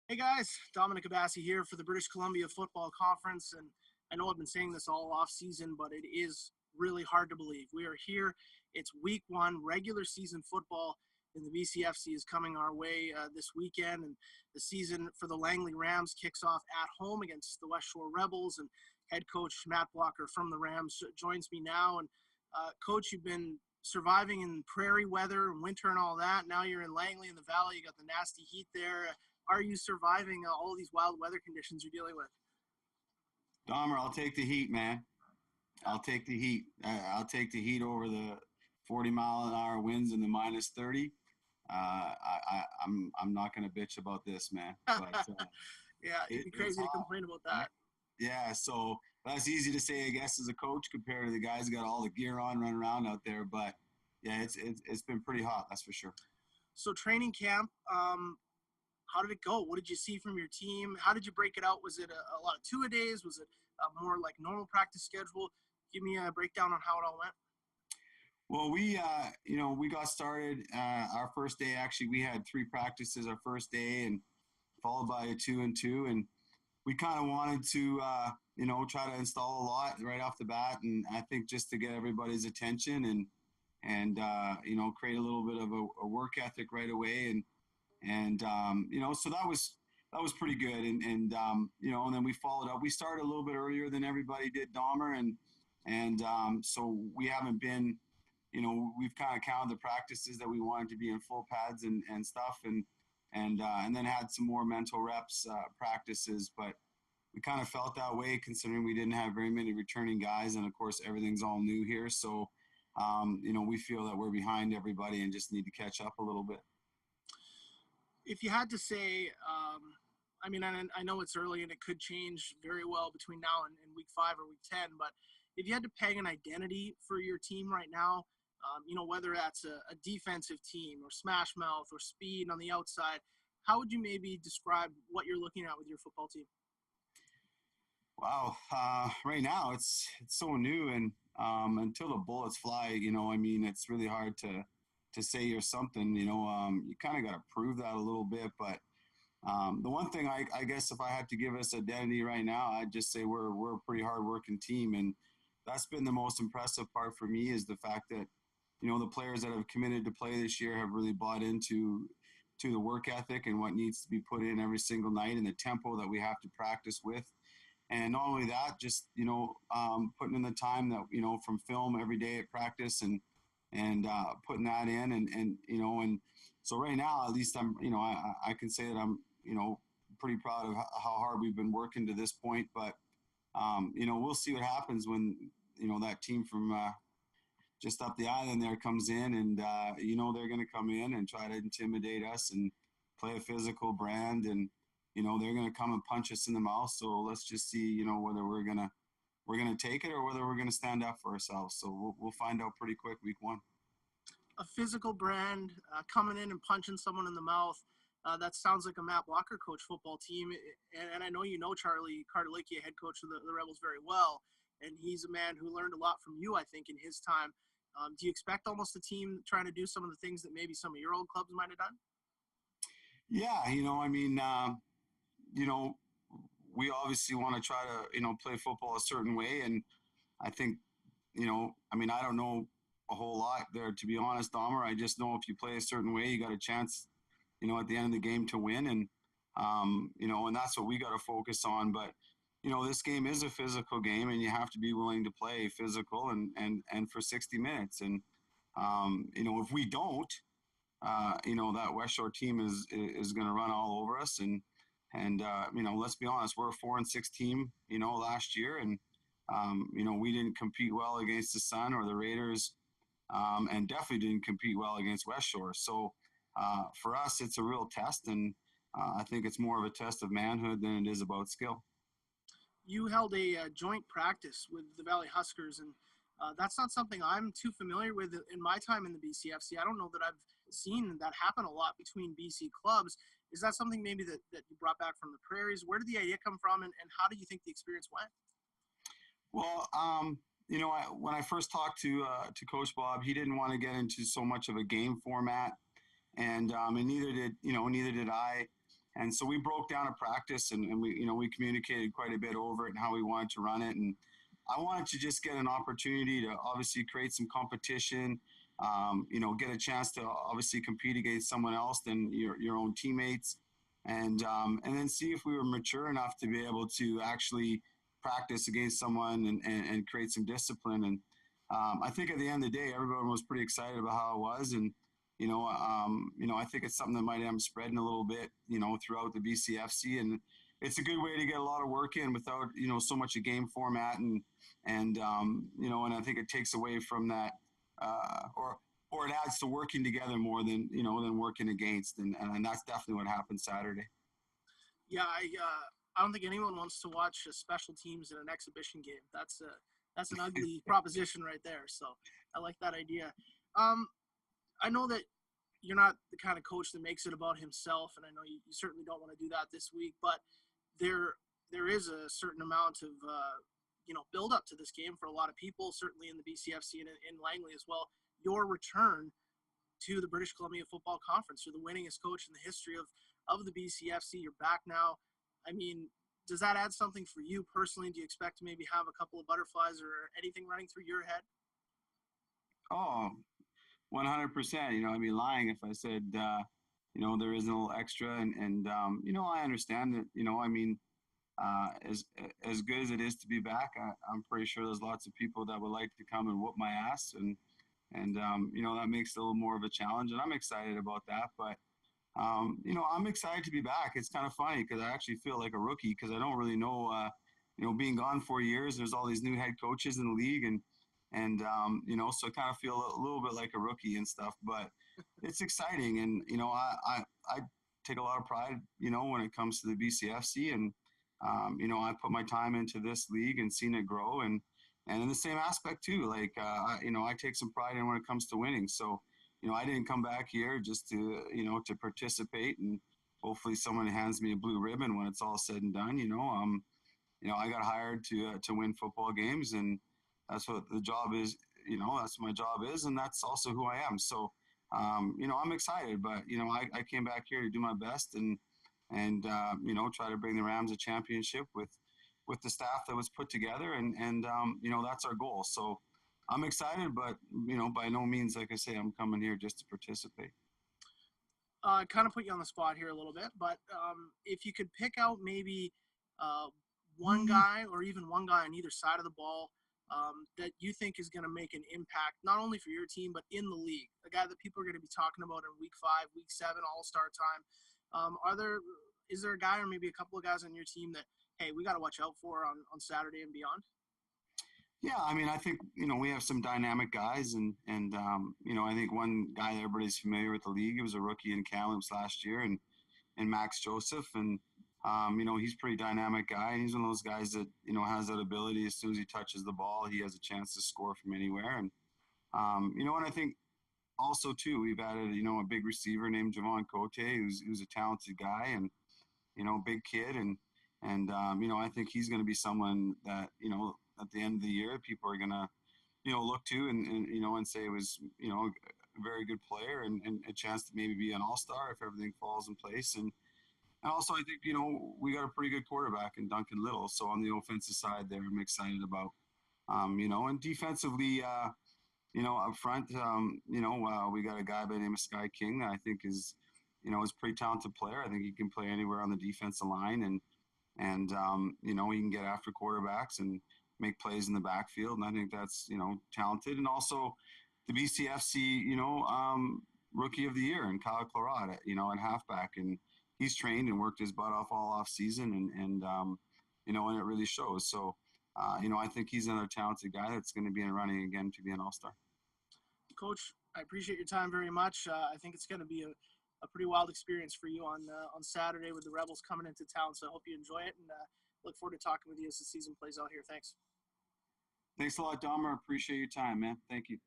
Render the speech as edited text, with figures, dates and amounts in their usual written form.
Hey guys, Dominic Abassi here for the British Columbia Football Conference, and I know I've been saying this all off season, but it is really hard to believe. We are here. It's week one. Regular season football in the BCFC is coming our way this weekend, and the season for the Langley Rams kicks off at home against the Westshore Rebels. And head coach Matt Blokker from the Rams joins me now. And coach, you've been surviving in prairie weather and winter and all that. Now you're in Langley in the valley. You got the nasty heat there. Are you surviving all these wild weather conditions you're dealing with? Dahmer, I'll take the heat, man. I'll take the heat. I'll take the heat over the 40-mile-an-hour winds and the minus 30. I'm not going to bitch about this, man. But Yeah, you'd be it's crazy to hot, complain about right? that. Yeah, so that's easy to say, I guess, as a coach compared to the guys who got all the gear on running around out there. But yeah, it's been pretty hot, that's for sure. So training camp, how did it go? What did you see from your team? How did you break it out? Was it a lot of two-a-days? Was it more like normal practice schedule? Give me a breakdown on how it all went. Well, we got started. Our first day, actually, we had three practices our first day, and followed by a 2-and-2, and we kind of wanted to, try to install a lot right off the bat, and I think just to get everybody's attention and create a little bit of a work ethic right away, and so that was pretty good, and then we followed up. We started a little bit earlier than everybody did, Dahmer, and so we haven't been, we've kind of counted the practices that we wanted to be in full pads and stuff, and then had some more mental reps practices, but we kind of felt that way considering we didn't have very many returning guys, and of course everything's all new here, so we feel that we're behind everybody and just need to catch up a little bit. If you had to say, I mean, I know it's early and it could change very well between now and week 5 or week 10, but if you had to peg an identity for your team right now, whether that's a defensive team or smash mouth or speed on the outside, how would you maybe describe what you're looking at with your football team? Wow, right now it's so new, and until the bullets fly, I mean, it's really hard to say you're something. You kind of got to prove that a little bit, but the one thing I guess if I had to give us identity right now, I'd just say we're a pretty hardworking team, and that's been the most impressive part for me is the fact that the players that have committed to play this year have really bought into the work ethic and what needs to be put in every single night and the tempo that we have to practice with. And not only that, just putting in the time that from film every day at practice and putting that in and so right now at least I'm I can say that I'm pretty proud of how hard we've been working to this point, but we'll see what happens when that team from just up the island there comes in, and they're going to come in and try to intimidate us and play a physical brand, and they're going to come and punch us in the mouth. So let's just see whether we're gonna take it or whether we're gonna stand up for ourselves. So we'll find out pretty quick week 1. A physical brand coming in and punching someone in the mouth. That sounds like a Matt Blokker coach football team. And I know Charlie Cardelicchia, head coach of the Rebels, very well. And he's a man who learned a lot from you, I think, in his time. Do you expect almost a team trying to do some of the things that maybe some of your old clubs might have done? Yeah, I mean, we obviously want to try to, play football a certain way. And I think, I mean, I don't know a whole lot there, to be honest, Dahmer. I just know if you play a certain way, you got a chance, at the end of the game to win. And that's what we got to focus on. But, this game is a physical game, and you have to be willing to play physical and for 60 minutes. And, if we don't, that West Shore team is going to run all over us. And let's be honest, we're a 4-6 team, last year, and we didn't compete well against the Sun or the Raiders, and definitely didn't compete well against West Shore. So for us, it's a real test, and I think it's more of a test of manhood than it is about skill. You held a joint practice with the Valley Huskers, and that's not something I'm too familiar with in my time in the BCFC. I don't know that I've seen that happen a lot between BC clubs. Is that something maybe that you brought back from the prairies? Where did the idea come from, and how do you think the experience went? Well, when I first talked to Coach Bob, he didn't want to get into so much of a game format, and neither did I. And so we broke down a practice, and we communicated quite a bit over it and how we wanted to run it. And I wanted to just get an opportunity to obviously create some competition, get a chance to obviously compete against someone else than your own teammates, and then see if we were mature enough to be able to actually practice against someone and create some discipline. And I think at the end of the day, everyone was pretty excited about how it was. And I think it's something that might end up spreading a little bit, throughout the BCFC, and it's a good way to get a lot of work in without, so much a game format, and I think it takes away from that, or it adds to working together more than working against, and that's definitely what happened Saturday. Yeah, I don't think anyone wants to watch special teams in an exhibition game. That's an ugly proposition right there. So I like that idea. I know that you're not the kind of coach that makes it about himself, and I know you certainly don't want to do that this week, but there is a certain amount of build up to this game for a lot of people, certainly in the BCFC and in Langley as well. Your return to the British Columbia Football Conference, you're the winningest coach in the history of the BCFC. You're back now. I mean, does that add something for you personally? Do you expect to maybe have a couple of butterflies or anything running through your head? Oh, 100%. I'd be lying if I said, there isn't a little extra. And I understand that, as good as it is to be back, I'm pretty sure there's lots of people that would like to come and whoop my ass. And that makes it a little more of a challenge. And I'm excited about that. But, I'm excited to be back. It's kind of funny because I actually feel like a rookie because I don't really know, being gone 4 years, there's all these new head coaches in the league. And so I kind of feel a little bit like a rookie and stuff, but it's exciting. And, I take a lot of pride, when it comes to the BCFC, and, I put my time into this league and seen it grow, and in the same aspect too, like, I take some pride in when it comes to winning. So, I didn't come back here just to, to participate, and hopefully someone hands me a blue ribbon when it's all said and done. I got hired to win football games, and that's what the job is. That's what my job is, and that's also who I am. So, I'm excited, but I came back here to do my best and try to bring the Rams a championship with the staff that was put together, and that's our goal. So, I'm excited, but by no means, like I say, I'm coming here just to participate. Kind of put you on the spot here a little bit, but if you could pick out maybe one guy or even one guy on either side of the ball that you think is going to make an impact, not only for your team, but in the league, a guy that people are going to be talking about in week 5, week 7, all-star time. Is there a guy or maybe a couple of guys on your team that, hey, we got to watch out for on Saturday and beyond? Yeah, I think, we have some dynamic guys, and I think one guy that everybody's familiar with the league, he was a rookie in Kamloops last year, and Max Joseph, and he's a pretty dynamic guy, and he's one of those guys that, has that ability. As soon as he touches the ball, he has a chance to score from anywhere. And, and I think also too, we've added, a big receiver named Javon Cote, who's a talented guy, and, big kid. And I think he's going to be someone that, at the end of the year, people are going to, look to and say it was, a very good player and a chance to maybe be an all-star if everything falls in place. And also, I think, we got a pretty good quarterback in Duncan Little. So on the offensive side there, I'm excited about, and defensively, up front, we got a guy by the name of Sky King that I think is a pretty talented player. I think he can play anywhere on the defensive line, and he can get after quarterbacks and make plays in the backfield. And I think that's, talented. And also the BCFC, rookie of the year, and Kyle Clarat, at halfback. And he's trained and worked his butt off season, and it really shows. So, I think he's another talented guy that's going to be in running again to be an all-star. Coach, I appreciate your time very much. I think it's going to be a pretty wild experience for you on Saturday with the Rebels coming into town. So I hope you enjoy it, and look forward to talking with you as the season plays out here. Thanks. Thanks a lot, Dahmer. Appreciate your time, man. Thank you.